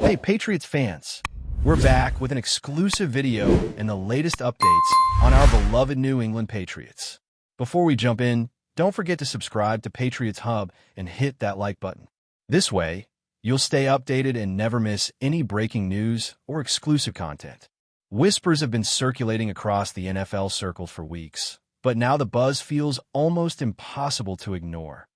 Hey, Patriots fans! We're back with an exclusive video and the latest updates on our beloved New England Patriots. Before we jump in, don't forget to subscribe to Patriots Hub and hit that like button. This way, you'll stay updated and never miss any breaking news or exclusive content. Whispers have been circulating across the NFL circles for weeks, but now the buzz feels almost impossible to ignore.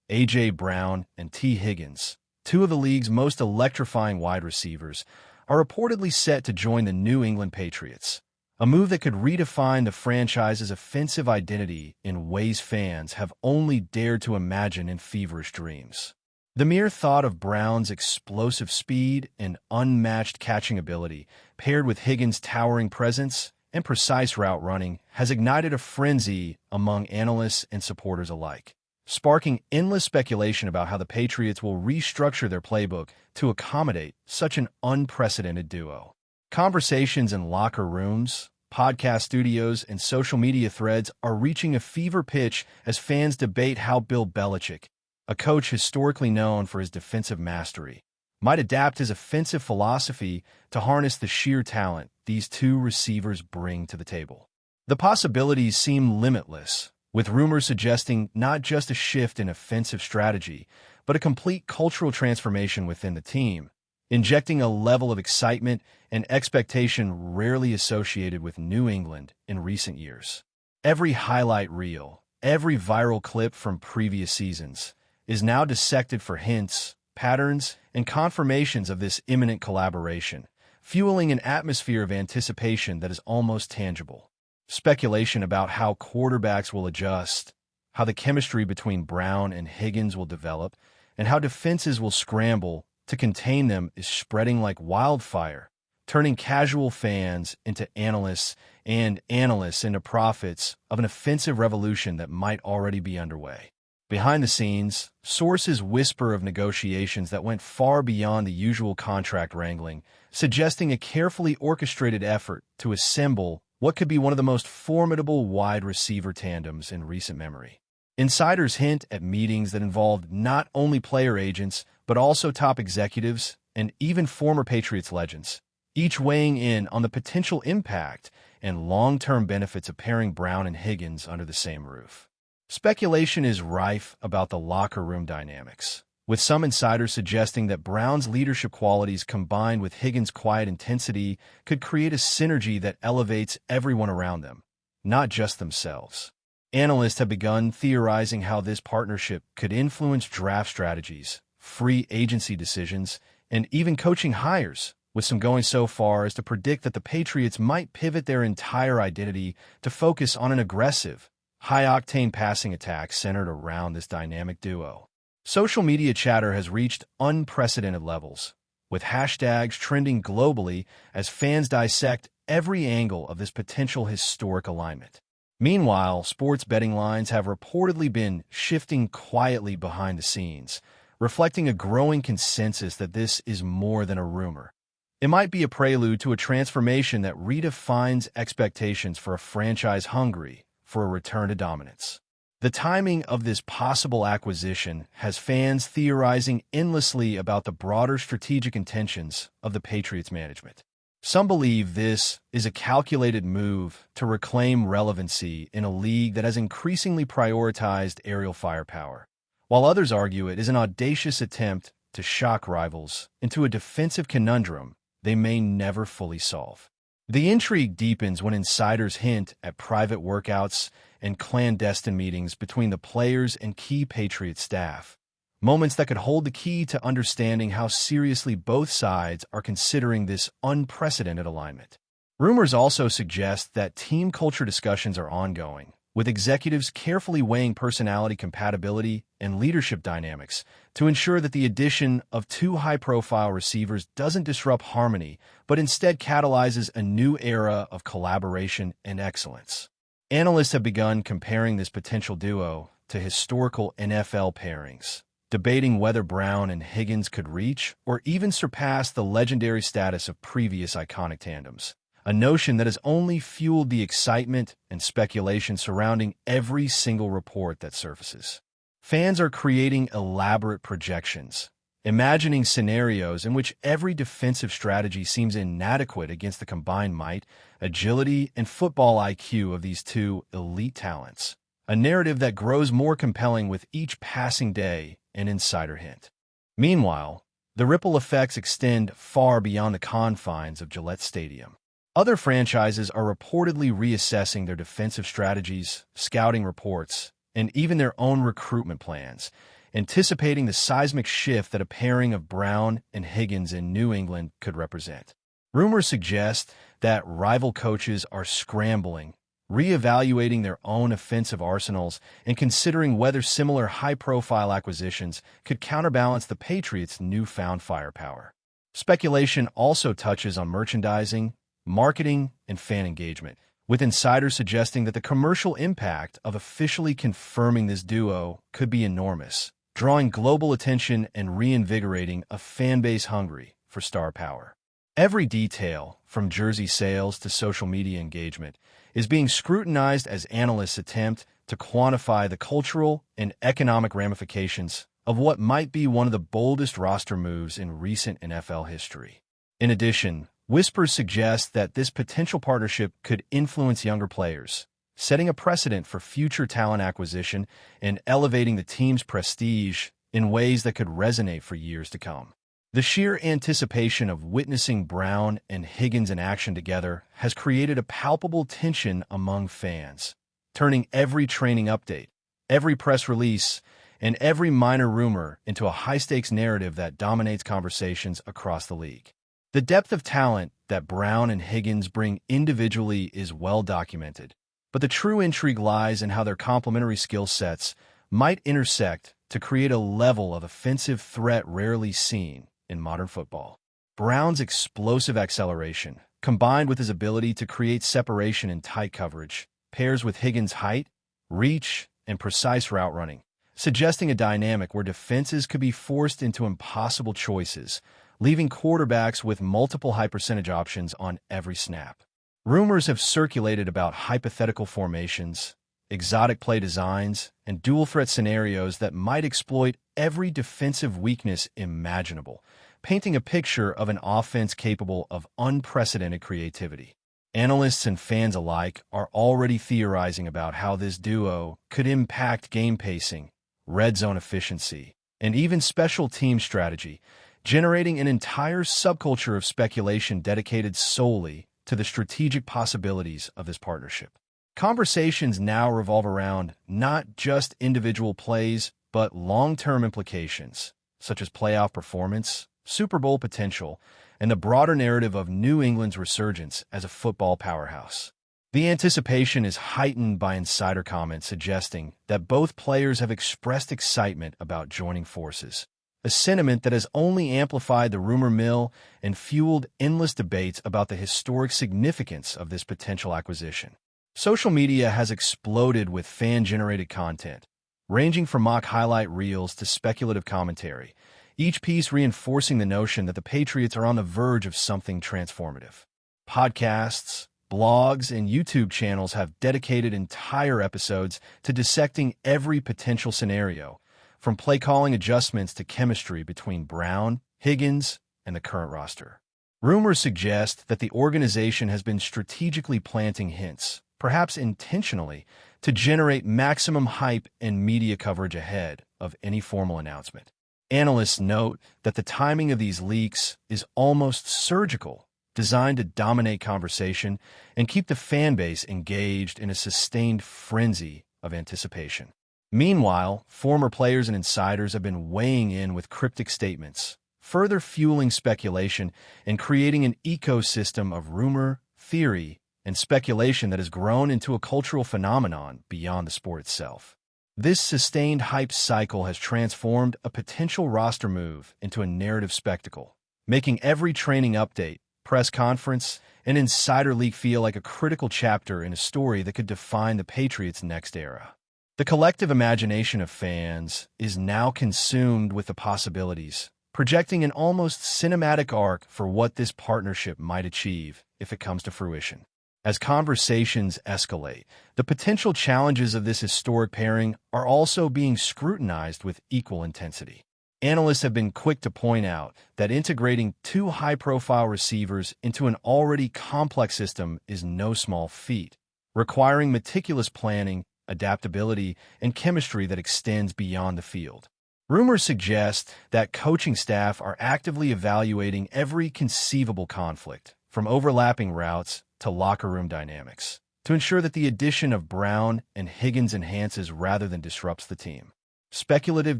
A.J. Brown and T. Higgins, two of the league's most electrifying wide receivers, are reportedly set to join the New England Patriots, a move that could redefine the franchise's offensive identity in ways fans have only dared to imagine in feverish dreams. The mere thought of Brown's explosive speed and unmatched catching ability, paired with Higgins' towering presence and precise route running, has ignited a frenzy among analysts and supporters alike, sparking endless speculation about how the Patriots will restructure their playbook to accommodate such an unprecedented duo. Conversations in locker rooms, podcast studios, and social media threads are reaching a fever pitch as fans debate how Bill Belichick, a coach historically known for his defensive mastery, might adapt his offensive philosophy to harness the sheer talent these two receivers bring to the table. The possibilities seem limitless, with rumors suggesting not just a shift in offensive strategy, but a complete cultural transformation within the team, injecting a level of excitement and expectation rarely associated with New England in recent years. Every highlight reel, every viral clip from previous seasons, is now dissected for hints, patterns, and confirmations of this imminent collaboration, fueling an atmosphere of anticipation that is almost tangible. Speculation about how quarterbacks will adjust, how the chemistry between Brown and Higgins will develop, and how defenses will scramble to contain them is spreading like wildfire, turning casual fans into analysts and analysts into prophets of an offensive revolution that might already be underway. Behind the scenes, sources whisper of negotiations that went far beyond the usual contract wrangling, suggesting a carefully orchestrated effort to assemble what could be one of the most formidable wide receiver tandems in recent memory. Insiders hint at meetings that involved not only player agents, but also top executives and even former Patriots legends, each weighing in on the potential impact and long-term benefits of pairing Brown and Higgins under the same roof. Speculation is rife about the locker room dynamics, with some insiders suggesting that Brown's leadership qualities combined with Higgins' quiet intensity could create a synergy that elevates everyone around them, not just themselves. Analysts have begun theorizing how this partnership could influence draft strategies, free agency decisions, and even coaching hires, with some going so far as to predict that the Patriots might pivot their entire identity to focus on an aggressive, high-octane passing attack centered around this dynamic duo. Social media chatter has reached unprecedented levels, with hashtags trending globally as fans dissect every angle of this potential historic alignment. Meanwhile, sports betting lines have reportedly been shifting quietly behind the scenes, reflecting a growing consensus that this is more than a rumor. It might be a prelude to a transformation that redefines expectations for a franchise hungry for a return to dominance. The timing of this possible acquisition has fans theorizing endlessly about the broader strategic intentions of the Patriots management. Some believe this is a calculated move to reclaim relevancy in a league that has increasingly prioritized aerial firepower, while others argue it is an audacious attempt to shock rivals into a defensive conundrum they may never fully solve. The intrigue deepens when insiders hint at private workouts and clandestine meetings between the players and key Patriots staff, moments that could hold the key to understanding how seriously both sides are considering this unprecedented alignment. Rumors also suggest that team culture discussions are ongoing, with executives carefully weighing personality compatibility and leadership dynamics to ensure that the addition of two high-profile receivers doesn't disrupt harmony, but instead catalyzes a new era of collaboration and excellence. Analysts have begun comparing this potential duo to historical NFL pairings, debating whether Brown and Higgins could reach or even surpass the legendary status of previous iconic tandems, a notion that has only fueled the excitement and speculation surrounding every single report that surfaces. Fans are creating elaborate projections, imagining scenarios in which every defensive strategy seems inadequate against the combined might, agility, and football IQ of these two elite talents. A narrative that grows more compelling with each passing day, an insider hint. Meanwhile, the ripple effects extend far beyond the confines of Gillette Stadium. Other franchises are reportedly reassessing their defensive strategies, scouting reports, and even their own recruitment plans, anticipating the seismic shift that a pairing of Brown and Higgins in New England could represent. Rumors suggest that rival coaches are scrambling, reevaluating their own offensive arsenals, and considering whether similar high-profile acquisitions could counterbalance the Patriots' newfound firepower. Speculation also touches on merchandising, marketing, and fan engagement, with insiders suggesting that the commercial impact of officially confirming this duo could be enormous, drawing global attention and reinvigorating a fan base hungry for star power. Every detail, from jersey sales to social media engagement, is being scrutinized as analysts attempt to quantify the cultural and economic ramifications of what might be one of the boldest roster moves in recent NFL history. In addition, whispers suggest that this potential partnership could influence younger players, setting a precedent for future talent acquisition and elevating the team's prestige in ways that could resonate for years to come. The sheer anticipation of witnessing Brown and Higgins in action together has created a palpable tension among fans, turning every training update, every press release, and every minor rumor into a high-stakes narrative that dominates conversations across the league. The depth of talent that Brown and Higgins bring individually is well documented, but the true intrigue lies in how their complementary skill sets might intersect to create a level of offensive threat rarely seen in modern football. Brown's explosive acceleration, combined with his ability to create separation in tight coverage, pairs with Higgins' height, reach, and precise route running, suggesting a dynamic where defenses could be forced into impossible choices, leaving quarterbacks with multiple high-percentage options on every snap. Rumors have circulated about hypothetical formations, exotic play designs, and dual-threat scenarios that might exploit every defensive weakness imaginable, painting a picture of an offense capable of unprecedented creativity. Analysts and fans alike are already theorizing about how this duo could impact game pacing, red zone efficiency, and even special team strategy, generating an entire subculture of speculation dedicated solely to the strategic possibilities of this partnership. Conversations now revolve around not just individual plays, but long-term implications, such as playoff performance, Super Bowl potential, and the broader narrative of New England's resurgence as a football powerhouse. The anticipation is heightened by insider comments suggesting that both players have expressed excitement about joining forces, a sentiment that has only amplified the rumor mill and fueled endless debates about the historic significance of this potential acquisition. Social media has exploded with fan-generated content, ranging from mock highlight reels to speculative commentary, each piece reinforcing the notion that the Patriots are on the verge of something transformative. Podcasts, blogs, and YouTube channels have dedicated entire episodes to dissecting every potential scenario, from play-calling adjustments to chemistry between Brown, Higgins, and the current roster. Rumors suggest that the organization has been strategically planting hints, perhaps intentionally, to generate maximum hype and media coverage ahead of any formal announcement. Analysts note that the timing of these leaks is almost surgical, designed to dominate conversation and keep the fan base engaged in a sustained frenzy of anticipation. Meanwhile, former players and insiders have been weighing in with cryptic statements, further fueling speculation and creating an ecosystem of rumor, theory, and speculation that has grown into a cultural phenomenon beyond the sport itself. This sustained hype cycle has transformed a potential roster move into a narrative spectacle, making every training update, press conference, and insider leak feel like a critical chapter in a story that could define the Patriots' next era. The collective imagination of fans is now consumed with the possibilities, projecting an almost cinematic arc for what this partnership might achieve if it comes to fruition. As conversations escalate, the potential challenges of this historic pairing are also being scrutinized with equal intensity. Analysts have been quick to point out that integrating two high-profile receivers into an already complex system is no small feat, requiring meticulous planning, adaptability, and chemistry that extends beyond the field. Rumors suggest that coaching staff are actively evaluating every conceivable conflict, from overlapping routes to locker room dynamics, to ensure that the addition of Brown and Higgins enhances rather than disrupts the team. Speculative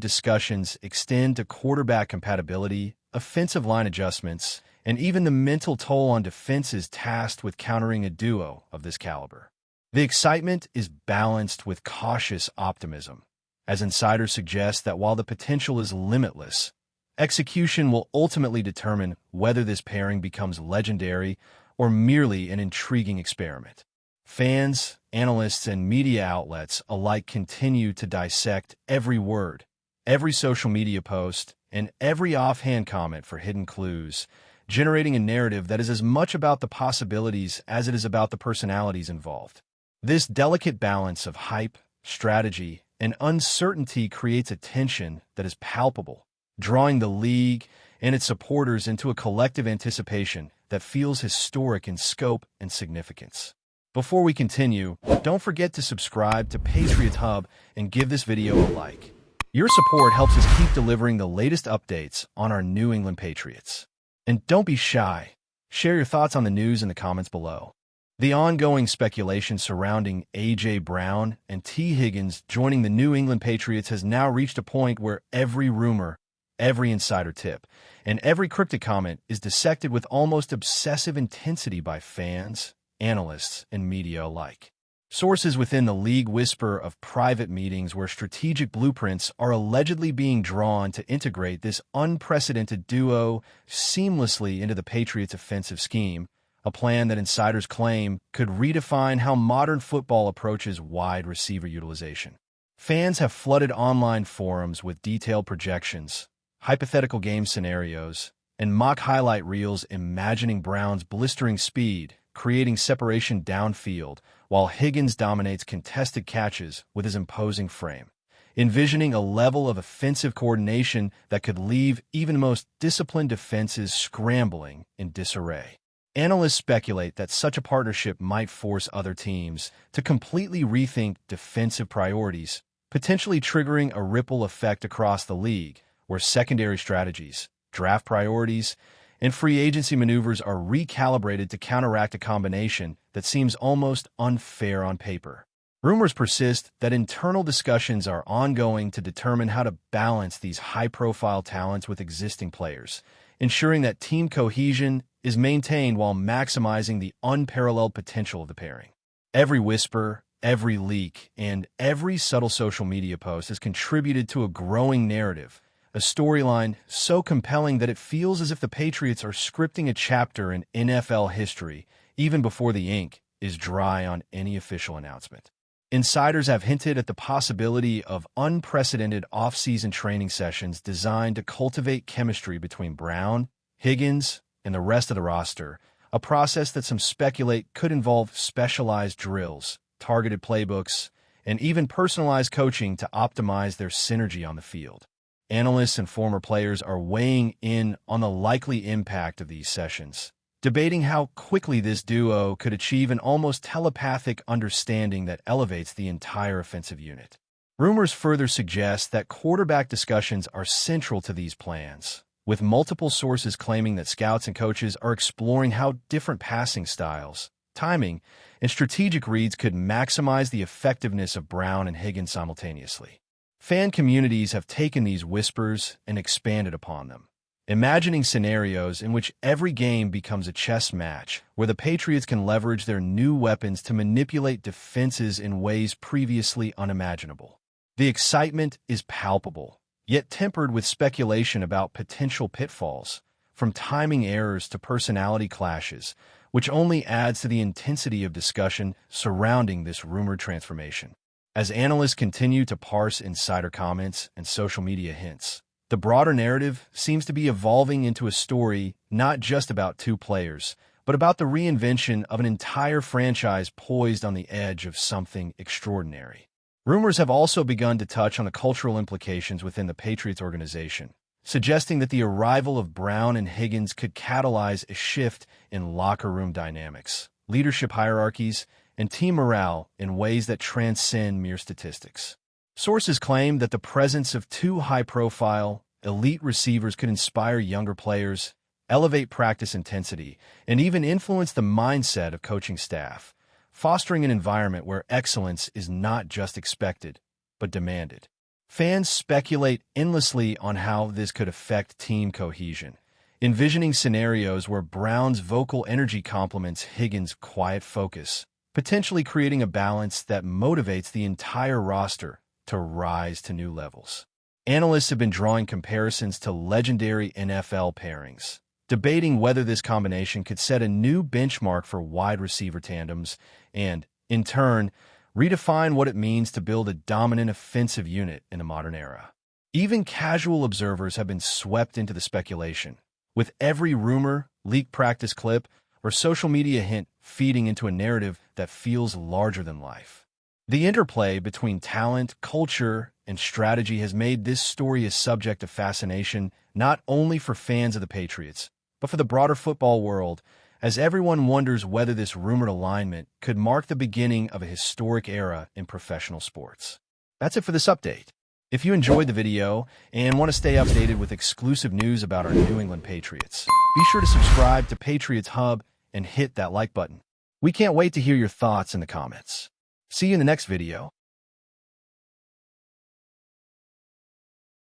discussions extend to quarterback compatibility, offensive line adjustments, and even the mental toll on defenses tasked with countering a duo of this caliber. The excitement is balanced with cautious optimism, as insiders suggest that while the potential is limitless, execution will ultimately determine whether this pairing becomes legendary or merely an intriguing experiment. Fans, analysts, and media outlets alike continue to dissect every word, every social media post, and every offhand comment for hidden clues, generating a narrative that is as much about the possibilities as it is about the personalities involved. This delicate balance of hype, strategy, and uncertainty creates a tension that is palpable, drawing the league and its supporters into a collective anticipation that feels historic in scope and significance. Before we continue, don't forget to subscribe to Patriots Hub and give this video a like. Your support helps us keep delivering the latest updates on our New England Patriots. And don't be shy. Share your thoughts on the news in the comments below. The ongoing speculation surrounding A.J. Brown and T. Higgins joining the New England Patriots has now reached a point where every rumor, every insider tip, and every cryptic comment is dissected with almost obsessive intensity by fans, analysts, and media alike. Sources within the league whisper of private meetings where strategic blueprints are allegedly being drawn to integrate this unprecedented duo seamlessly into the Patriots' offensive scheme, a plan that insiders claim could redefine how modern football approaches wide receiver utilization. Fans have flooded online forums with detailed projections, hypothetical game scenarios, and mock highlight reels imagining Brown's blistering speed, creating separation downfield, while Higgins dominates contested catches with his imposing frame, envisioning a level of offensive coordination that could leave even the most disciplined defenses scrambling in disarray. Analysts speculate that such a partnership might force other teams to completely rethink defensive priorities, potentially triggering a ripple effect across the league, where secondary strategies, draft priorities, and free agency maneuvers are recalibrated to counteract a combination that seems almost unfair on paper. Rumors persist that internal discussions are ongoing to determine how to balance these high-profile talents with existing players, ensuring that team cohesion is maintained while maximizing the unparalleled potential of the pairing. Every whisper, every leak, and every subtle social media post has contributed to a growing narrative, a storyline so compelling that it feels as if the Patriots are scripting a chapter in NFL history even before the ink is dry on any official announcement. Insiders have hinted at the possibility of unprecedented off-season training sessions designed to cultivate chemistry between Brown, Higgins, and the rest of the roster, a process that some speculate could involve specialized drills, targeted playbooks, and even personalized coaching to optimize their synergy on the field. Analysts and former players are weighing in on the likely impact of these sessions, debating how quickly this duo could achieve an almost telepathic understanding that elevates the entire offensive unit. Rumors further suggest that quarterback discussions are central to these plans, with multiple sources claiming that scouts and coaches are exploring how different passing styles, timing, and strategic reads could maximize the effectiveness of Brown and Higgins simultaneously. Fan communities have taken these whispers and expanded upon them, imagining scenarios in which every game becomes a chess match, where the Patriots can leverage their new weapons to manipulate defenses in ways previously unimaginable. The excitement is palpable, yet tempered with speculation about potential pitfalls, from timing errors to personality clashes, which only adds to the intensity of discussion surrounding this rumored transformation. As analysts continue to parse insider comments and social media hints, the broader narrative seems to be evolving into a story not just about two players, but about the reinvention of an entire franchise poised on the edge of something extraordinary. Rumors have also begun to touch on the cultural implications within the Patriots organization, suggesting that the arrival of Brown and Higgins could catalyze a shift in locker room dynamics, leadership hierarchies, and team morale in ways that transcend mere statistics. Sources claim that the presence of two high-profile, elite receivers could inspire younger players, elevate practice intensity, and even influence the mindset of coaching staff, fostering an environment where excellence is not just expected, but demanded. Fans speculate endlessly on how this could affect team cohesion, envisioning scenarios where Brown's vocal energy complements Higgins' quiet focus, potentially creating a balance that motivates the entire roster to rise to new levels. Analysts have been drawing comparisons to legendary NFL pairings, debating whether this combination could set a new benchmark for wide receiver tandems and, in turn, redefine what it means to build a dominant offensive unit in the modern era. Even casual observers have been swept into the speculation, with every rumor, leaked practice clip, or social media hint feeding into a narrative that feels larger than life. The interplay between talent, culture, and strategy has made this story a subject of fascination not only for fans of the Patriots, but for the broader football world, as everyone wonders whether this rumored alignment could mark the beginning of a historic era in professional sports. That's it for this update. If you enjoyed the video and want to stay updated with exclusive news about our New England Patriots, be sure to subscribe to Patriots Hub and hit that like button. We can't wait to hear your thoughts in the comments. See you in the next video.